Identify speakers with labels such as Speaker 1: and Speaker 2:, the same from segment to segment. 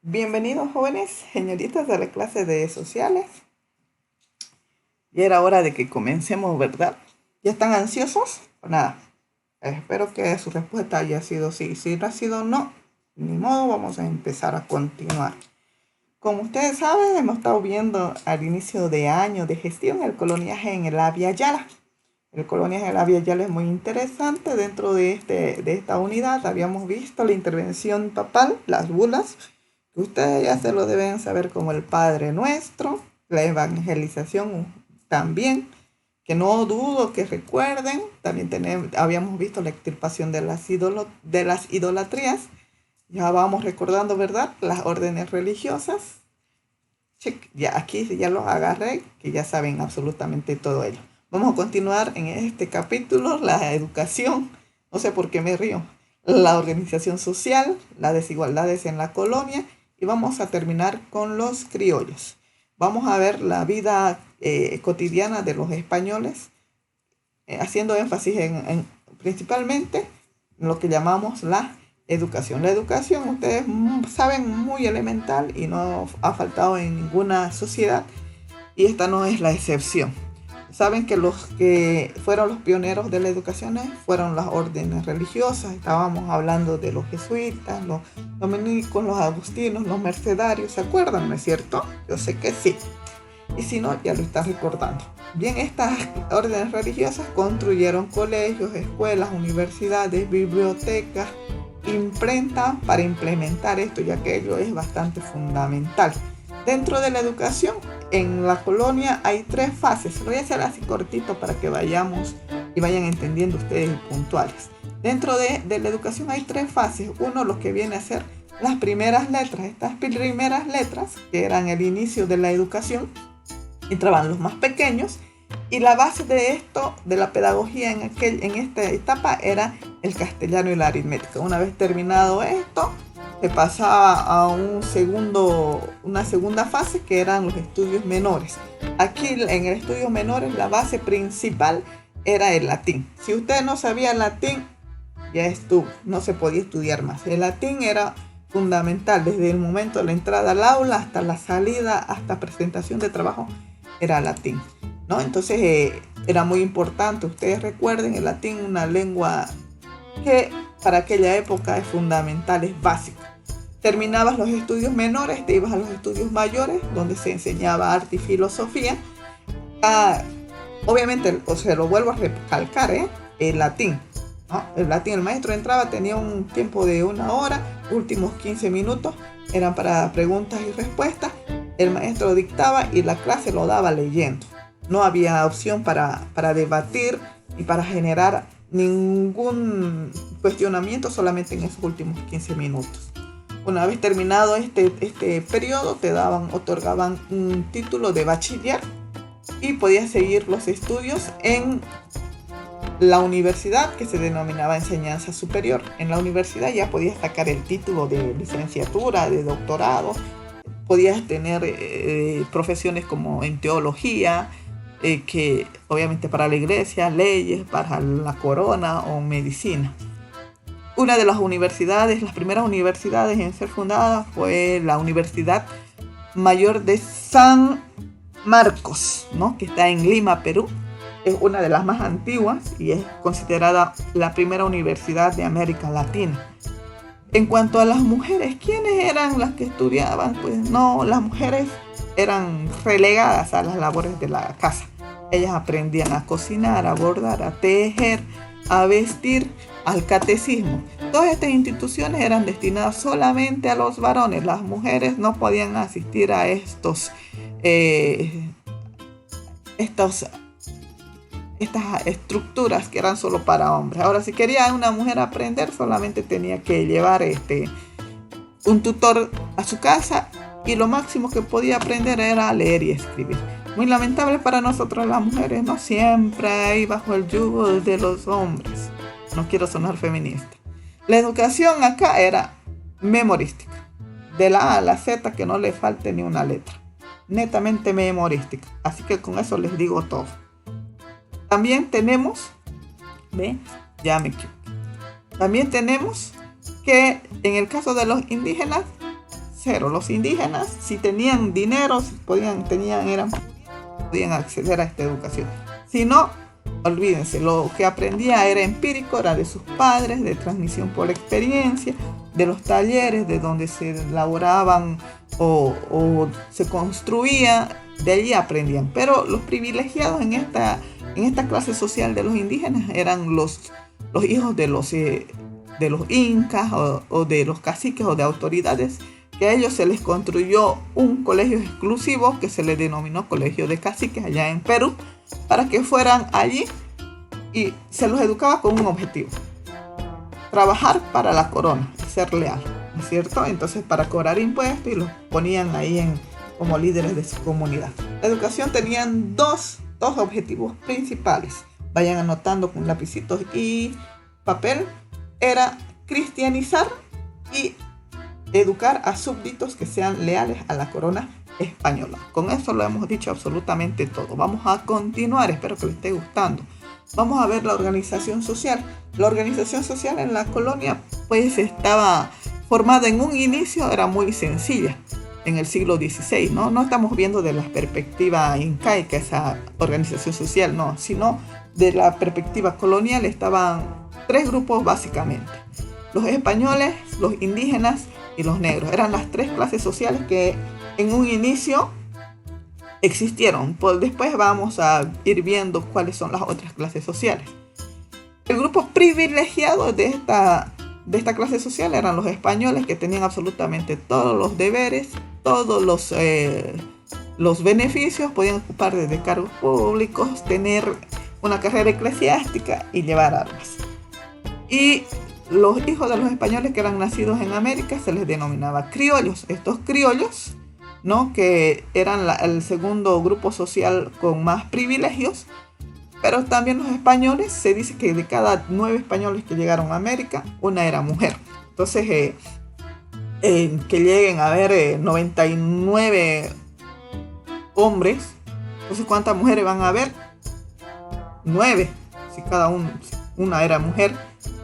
Speaker 1: Bienvenidos jóvenes, señoritas de la clase de sociales. Ya era hora de que comencemos, ¿verdad? ¿Ya están ansiosos? Pues nada, espero que su respuesta haya sido sí. Si no ha sido no, ni modo, vamos a empezar a continuar. Como ustedes saben, hemos estado viendo al inicio de año de gestión el coloniaje en el Abya Yala. El coloniaje en el Abya Yala es muy interesante. Dentro de esta unidad habíamos visto la intervención papal, las bulas. Ustedes ya se lo deben saber como el Padre Nuestro, la evangelización también, que no dudo que recuerden. También habíamos visto la extirpación de las idolatrías. Ya vamos recordando, ¿verdad? Las órdenes religiosas. Check, ya aquí ya los agarré, que ya saben absolutamente todo ello. Vamos a continuar en este capítulo, la educación. No sé por qué me río. La organización social, las desigualdades en la colonia. Y vamos a terminar con los criollos. Vamos a ver la vida cotidiana de los españoles, haciendo énfasis principalmente en lo que llamamos la educación. La educación, ustedes saben, muy elemental y no ha faltado en ninguna sociedad, y esta no es la excepción. Saben que los que fueron los pioneros de la educación fueron las órdenes religiosas. Estábamos hablando de los jesuitas, los dominicos, los agustinos, los mercedarios. ¿Se acuerdan, no es cierto? Yo sé que sí. Y si no, ya lo están recordando. Bien, estas órdenes religiosas construyeron colegios, escuelas, universidades, bibliotecas, imprenta para implementar esto, ya que ello es bastante fundamental. Dentro de la educación, en la colonia hay 3 fases. Lo voy a hacer así cortito para que vayamos y vayan entendiendo ustedes puntuales. Dentro de la educación hay 3 fases. Uno, lo que viene a ser las primeras letras. Estas primeras letras, que eran el inicio de la educación, entraban los más pequeños. Y la base de esto, de la pedagogía en esta etapa, era el castellano y la aritmética. Una vez terminado esto, se pasaba a una segunda fase, que eran los estudios menores. Aquí en el estudios menores la base principal era el latín. Si usted no sabía latín, ya estuvo, no se podía estudiar más. El latín era fundamental desde el momento de la entrada al aula hasta la salida, hasta presentación de trabajo, era latín, ¿no? Entonces era muy importante. Ustedes recuerden, el latín, una lengua que para aquella época es fundamental, es básica. Terminabas los estudios menores, te ibas a los estudios mayores, donde se enseñaba arte y filosofía. Obviamente, se lo vuelvo a recalcar, el latín, ¿no? El latín, el maestro entraba, tenía un tiempo de 1 hora, últimos 15 minutos eran para preguntas y respuestas. El maestro dictaba y la clase lo daba leyendo. No había opción para debatir y para generar ningún cuestionamiento, solamente en esos últimos 15 minutos. Una vez terminado este periodo, te otorgaban un título de bachiller y podías seguir los estudios en la universidad, que se denominaba enseñanza superior. En la universidad ya podías sacar el título de licenciatura, de doctorado, podías tener profesiones como en teología, que obviamente para la iglesia, leyes, para la corona o medicina. Una de las universidades, las primeras universidades en ser fundadas, fue la Universidad Mayor de San Marcos, ¿no? Que está en Lima, Perú. Es una de las más antiguas y es considerada la primera universidad de América Latina. En cuanto a las mujeres, ¿quiénes eran las que estudiaban? Pues no, las mujeres eran relegadas a las labores de la casa. Ellas aprendían a cocinar, a bordar, a tejer, a vestir, al catecismo. Todas estas instituciones eran destinadas solamente a los varones. Las mujeres no podían asistir a estas estructuras que eran solo para hombres. Ahora, si quería una mujer aprender, solamente tenía que llevar un tutor a su casa, y lo máximo que podía aprender era leer y escribir. Muy lamentable para nosotros las mujeres, no siempre ahí bajo el yugo de los hombres. No quiero sonar feminista. La educación acá era memorística, de la A a la Z, que no le falte ni una letra, netamente memorística. Así que con eso les digo todo. También tenemos, también tenemos que en el caso de los indígenas cero. Los indígenas, si tenían dinero, si podían acceder a esta educación. Si no, olvídense, lo que aprendía era empírico, era de sus padres, de transmisión por experiencia, de los talleres, de donde se elaboraban o se construía, de allí aprendían. Pero los privilegiados en esta clase social de los indígenas eran los hijos de los incas o de los caciques o de autoridades, que a ellos se les construyó un colegio exclusivo que se le denominó Colegio de Caciques allá en Perú, para que fueran allí y se los educaba con un objetivo: trabajar para la corona, ser leal, ¿no es cierto? Entonces, para cobrar impuestos, y los ponían ahí como líderes de su comunidad. La educación tenía dos objetivos principales. Vayan anotando con lapicitos y papel. Era cristianizar y educar a súbditos que sean leales a la corona española. Con eso lo hemos dicho absolutamente todo. Vamos a continuar, espero que les esté gustando. Vamos a ver la organización social. La organización social en la colonia pues estaba formada en un inicio, era muy sencilla, en el siglo XVI, ¿no? No estamos viendo de la perspectiva incaica esa organización social, no, sino de la perspectiva colonial. Estaban tres grupos básicamente: los españoles, los indígenas y los negros. Eran las tres clases sociales que en un inicio existieron. Pues después vamos a ir viendo cuáles son las otras clases sociales. El grupo privilegiado de esta clase social eran los españoles, que tenían absolutamente todos los deberes, todos los beneficios, podían ocupar desde cargos públicos, tener una carrera eclesiástica y llevar armas. Y los hijos de los españoles que eran nacidos en América se les denominaba criollos. Estos criollos, ¿no?, que eran el segundo grupo social con más privilegios. Pero también los españoles, se dice que de cada 9 españoles que llegaron a América, una era mujer. Entonces, que lleguen a haber 99 hombres, entonces ¿cuántas mujeres van a haber? 9, si cada una era mujer.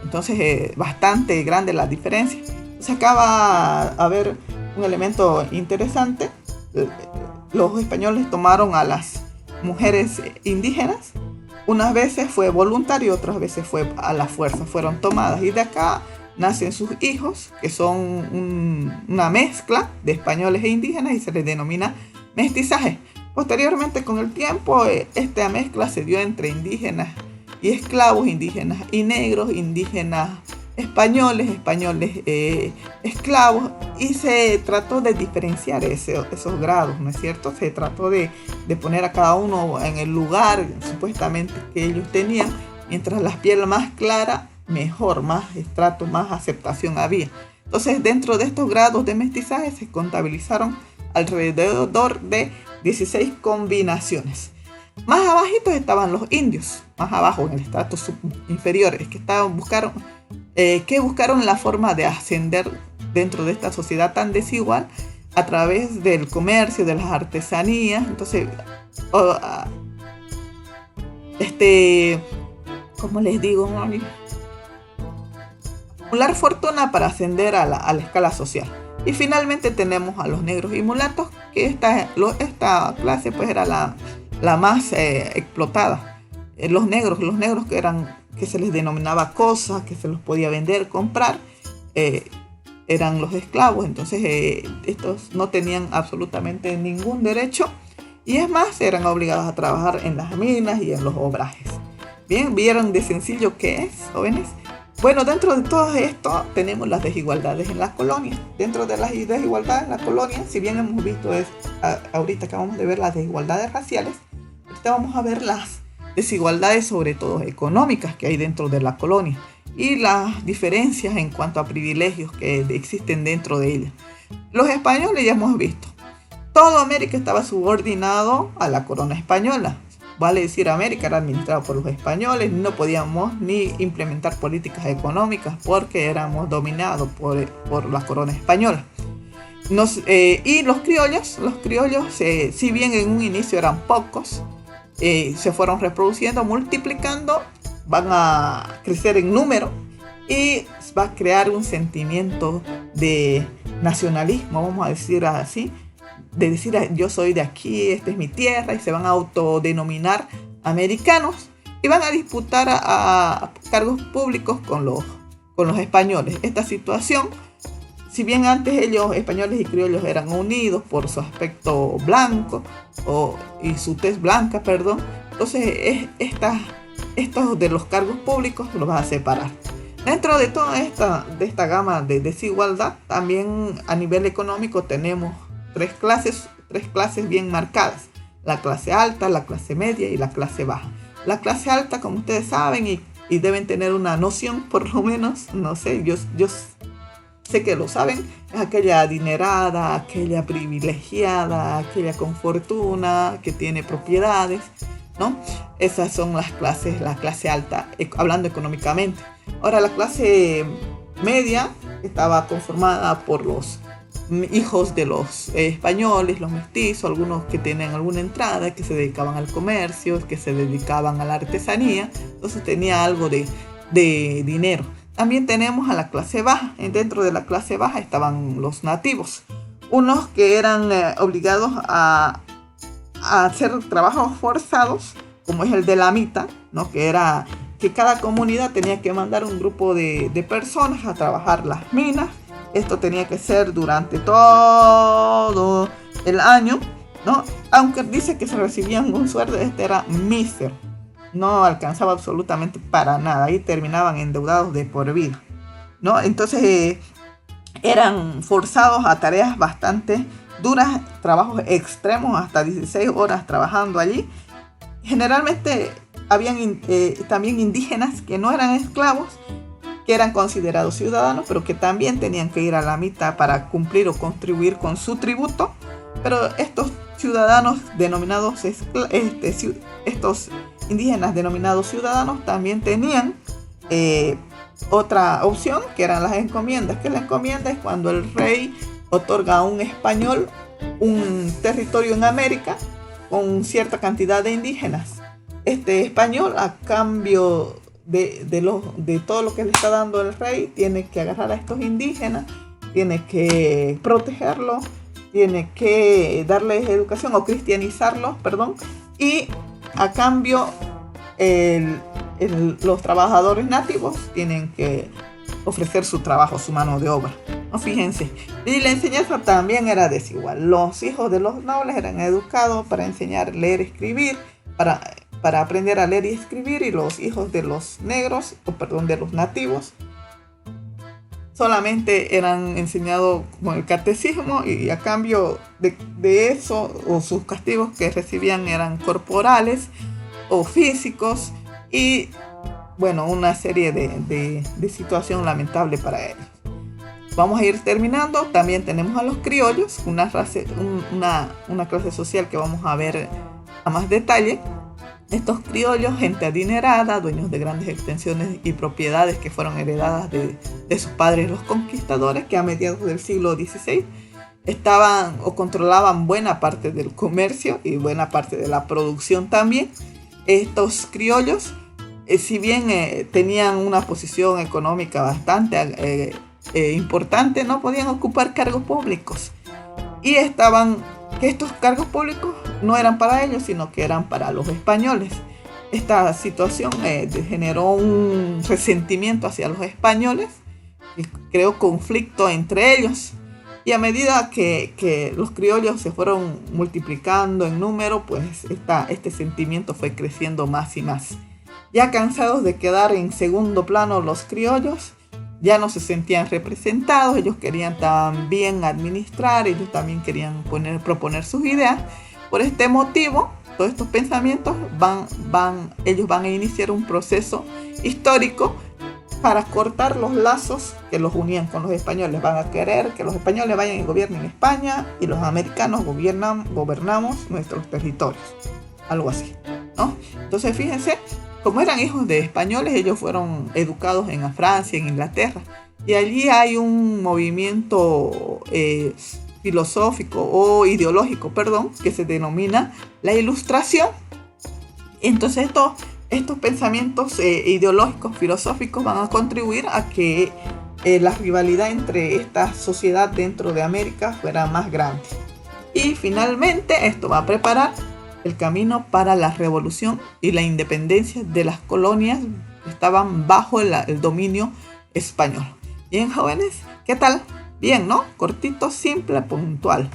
Speaker 1: Entonces, bastante grande la diferencia. Entonces, acá va a haber un elemento interesante. Los españoles tomaron a las mujeres indígenas. Unas veces fue voluntario, otras veces fue a la fuerza, fueron tomadas. Y de acá nacen sus hijos, que son una mezcla de españoles e indígenas, y se les denomina mestizaje. Posteriormente, con el tiempo, esta mezcla se dio entre indígenas y esclavos, indígenas y negros, indígenas españoles, esclavos, y se trató de diferenciar esos grados, ¿no es cierto? Se trató de poner a cada uno en el lugar supuestamente que ellos tenían. Mientras la piel más clara, mejor, más estrato, más aceptación había. Entonces, dentro de estos grados de mestizaje se contabilizaron alrededor de 16 combinaciones. Más abajito estaban los indios, más abajo en el estrato inferior, que buscaron la forma de ascender dentro de esta sociedad tan desigual a través del comercio, de las artesanías. Entonces, ¿cómo les digo? Acumular fortuna para ascender a la escala social. Y finalmente tenemos a los negros y mulatos, que esta clase pues era la más explotada. Los negros que se les denominaba cosas, que se los podía vender, comprar, eran los esclavos. Entonces estos no tenían absolutamente ningún derecho, y es más, eran obligados a trabajar en las minas y en los obrajes. Bien, ¿vieron de sencillo qué es, jóvenes? Bueno, dentro de todo esto tenemos las desigualdades en las colonias. Dentro de las desigualdades en la colonia, si bien hemos visto ahorita acabamos de ver las desigualdades raciales, ahorita vamos a ver las desigualdades sobre todo económicas que hay dentro de la colonia y las diferencias en cuanto a privilegios que existen dentro de ella. Los españoles ya hemos visto, toda América estaba subordinado a la corona española. Vale decir, América era administrada por los españoles, no podíamos ni implementar políticas económicas porque éramos dominados por la corona española. Y los criollos, si bien en un inicio eran pocos, se fueron reproduciendo, multiplicando, van a crecer en número y va a crear un sentimiento de nacionalismo, vamos a decir así, de decir yo soy de aquí, esta es mi tierra, y se van a autodenominar americanos y van a disputar a cargos públicos con los españoles. Esta situación, si bien antes ellos, españoles y criollos, eran unidos por su aspecto blanco y su tez blanca, perdón, entonces estos de los cargos públicos los vas a separar. Dentro de toda esta gama de desigualdad, también a nivel económico tenemos tres clases bien marcadas: la clase alta, la clase media y la clase baja. La clase alta, como ustedes saben y deben tener una noción, por lo menos, no sé, yo sé que lo saben, es aquella adinerada, aquella privilegiada, aquella con fortuna, que tiene propiedades, ¿no? Esas son las clases, la clase alta, hablando económicamente. Ahora, la clase media estaba conformada por los hijos de los españoles, los mestizos, algunos que tenían alguna entrada, que se dedicaban al comercio, que se dedicaban a la artesanía, entonces tenía algo de dinero. También tenemos a la clase baja. Dentro de la clase baja estaban los nativos, unos que eran obligados a hacer trabajos forzados, como es el de la mita, ¿no? Que era que cada comunidad tenía que mandar un grupo de personas a trabajar las minas. Esto tenía que ser durante todo el año, ¿no? Aunque dice que se recibían un sueldo, este era mísero, no alcanzaba absolutamente para nada, y terminaban endeudados de por vida, ¿no? Entonces eran forzados a tareas bastante duras, trabajos extremos, hasta 16 horas trabajando allí. Generalmente habían también indígenas que no eran esclavos, que eran considerados ciudadanos, pero que también tenían que ir a la mitad para cumplir o contribuir con su tributo. Pero estos ciudadanos denominados, estos indígenas denominados ciudadanos, también tenían otra opción, que eran las encomiendas. Que la encomienda es cuando el rey otorga a un español un territorio en América con cierta cantidad de indígenas. Este español, a cambio de todo lo que le está dando el rey, tiene que agarrar a estos indígenas, tiene que protegerlos, tiene que darles educación o cristianizarlos, perdón, y a cambio los trabajadores nativos tienen que ofrecer su trabajo, su mano de obra, ¿no? Fíjense, y la enseñanza también era desigual. Los hijos de los nobles eran educados para enseñar a leer y escribir, para aprender a leer y escribir, y los hijos de los negros, de los nativos, solamente eran enseñados con el catecismo, y a cambio de eso, o sus castigos que recibían eran corporales o físicos, y bueno, una serie de situación lamentable para ellos. Vamos a ir terminando. También tenemos a los criollos, una clase social que vamos a ver a más detalle. Estos criollos, gente adinerada, dueños de grandes extensiones y propiedades que fueron heredadas de sus padres los conquistadores, que a mediados del siglo XVI estaban o controlaban buena parte del comercio y buena parte de la producción también. Estos criollos, si bien tenían una posición económica bastante importante, no podían ocupar cargos públicos, y que estos cargos públicos no eran para ellos, sino que eran para los españoles. Esta situación generó un resentimiento hacia los españoles y creó conflicto entre ellos. Y a medida que los criollos se fueron multiplicando en número, pues este sentimiento fue creciendo más y más. Ya cansados de quedar en segundo plano los criollos, ya no se sentían representados. Ellos querían también administrar, ellos también querían proponer sus ideas. Por este motivo, todos estos pensamientos ellos van a iniciar un proceso histórico para cortar los lazos que los unían con los españoles. Van a querer que los españoles vayan y gobiernen España, y los americanos gobernamos nuestros territorios. Algo así, ¿no? Entonces, fíjense, como eran hijos de españoles, ellos fueron educados en Francia, en Inglaterra, y allí hay un movimiento filosófico o ideológico, que se denomina la Ilustración. Entonces estos pensamientos ideológicos, filosóficos, van a contribuir a que la rivalidad entre esta sociedad dentro de América fuera más grande. Y finalmente esto va a preparar el camino para la revolución y la independencia de las colonias que estaban bajo el dominio español. Bien, jóvenes, ¿qué tal? Bien, ¿no? Cortito, simple, puntual.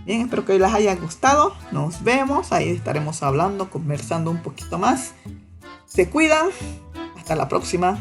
Speaker 1: Bien, espero que les haya gustado. Nos vemos, ahí estaremos hablando, conversando un poquito más. Se cuidan. Hasta la próxima.